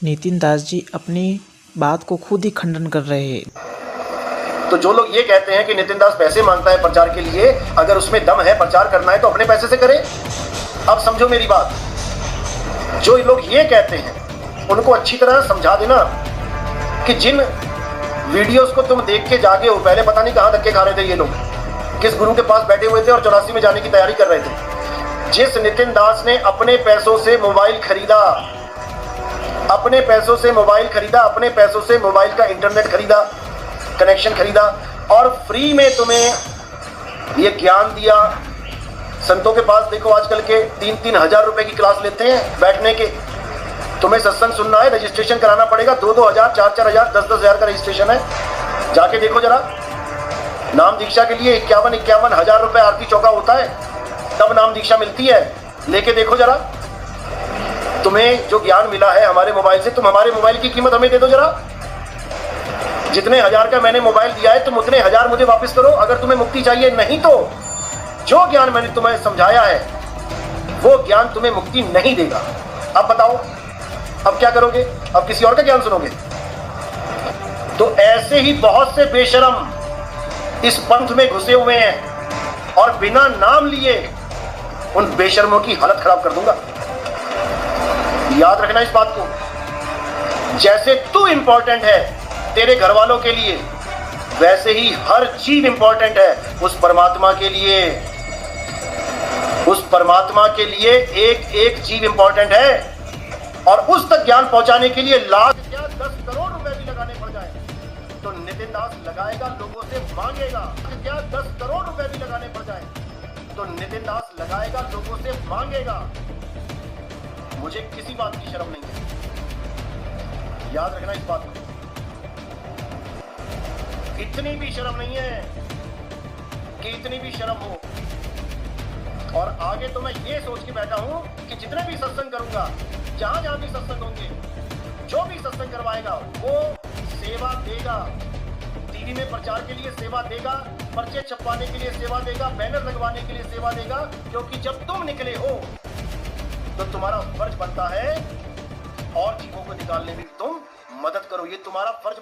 नितिन दास जी अपनी बात को खुद ही खंडन कर रहे हैं। तो जो लोग ये कहते हैं कि नितिन दास पैसे मांगता है प्रचार के लिए, अगर उसमें दम है, प्रचार करना है तो अपने पैसे से करे। अब समझो मेरी बात, जो लोग ये कहते हैं उनको अच्छी तरह समझा देना कि जिन वीडियोस को तुम देख के जागे हो, पहले पता नहीं कहां धक्के खा रहे थे ये लोग, किस गुरु के पास बैठे हुए थे और 84 में जाने की तैयारी कर रहे थे। जिस नितिन दास ने अपने पैसों से मोबाइल खरीदा, अपने पैसों से मोबाइल खरीदा, अपने पैसों से मोबाइल का इंटरनेट खरीदा, कनेक्शन खरीदा और फ्री में तुम्हें ये ज्ञान दिया। संतों के पास देखो आजकल के 3-3 हजार रुपए की क्लास लेते हैं बैठने के। तुम्हें सत्संग सुनना है, रजिस्ट्रेशन कराना पड़ेगा, 2-2 हजार, 4-4 हजार, 10-10 हजार का रजिस्ट्रेशन है। जाके देखो जरा, नाम दीक्षा के लिए 51-51 हजार रुपए आरती चौका होता है, तब नाम दीक्षा मिलती है। लेके देखो जरा, तुम्हें जो ज्ञान मिला है हमारे मोबाइल से, तुम हमारे मोबाइल की कीमत हमें दे दो जरा। जितने हजार का मैंने मोबाइल दिया है, तुम उतने हजार मुझे वापस करो अगर तुम्हें मुक्ति चाहिए। नहीं तो जो ज्ञान मैंने तुम्हें समझाया है वो ज्ञान तुम्हें मुक्ति नहीं देगा। अब बताओ, अब क्या करोगे? अब किसी और का ज्ञान सुनोगे? तो ऐसे ही बहुत से बेशरम इस पंथ में घुसे हुए हैं और बिना नाम लिए उन बेशरमों की हालत खराब कर दूंगा। याद रखना इस बात को। जैसे तू इंपॉर्टेंट है तेरे घर वालों के लिए, वैसे ही हर जीव इंपॉर्टेंट है उस परमात्मा के लिए। उस परमात्मा के लिए एक एक जीव इंपॉर्टेंट है और उस तक ज्ञान पहुंचाने के लिए लाख क्या 10 करोड़ रुपए भी लगाने पड़ जाए तो नितिन दास लगाएगा, लोगों से मांगेगा। क्या 10 करोड़ रुपए भी लगाने पड़ जाए तो नितिन दास लगाएगा, लोगों से मांगेगा। मुझे किसी बात की शर्म नहीं है, याद रखना इस बात को। इतनी भी शर्म नहीं है कि इतनी भी शर्म हो। और आगे तो मैं ये सोच के बैठा हूं कि जितने भी सत्संग करूंगा, जहां जहां भी सत्संग होंगे, जो भी सत्संग करवाएगा वो सेवा देगा। टीवी में प्रचार के लिए सेवा देगा, पर्चे छपवाने के लिए सेवा देगा, बैनर लगवाने के लिए सेवा देगा। क्योंकि जब तुम निकले हो तो तुम्हारा फर्ज बनता है और जीवों को निकालने में तुम मदद करो। ये तुम्हारा फर्ज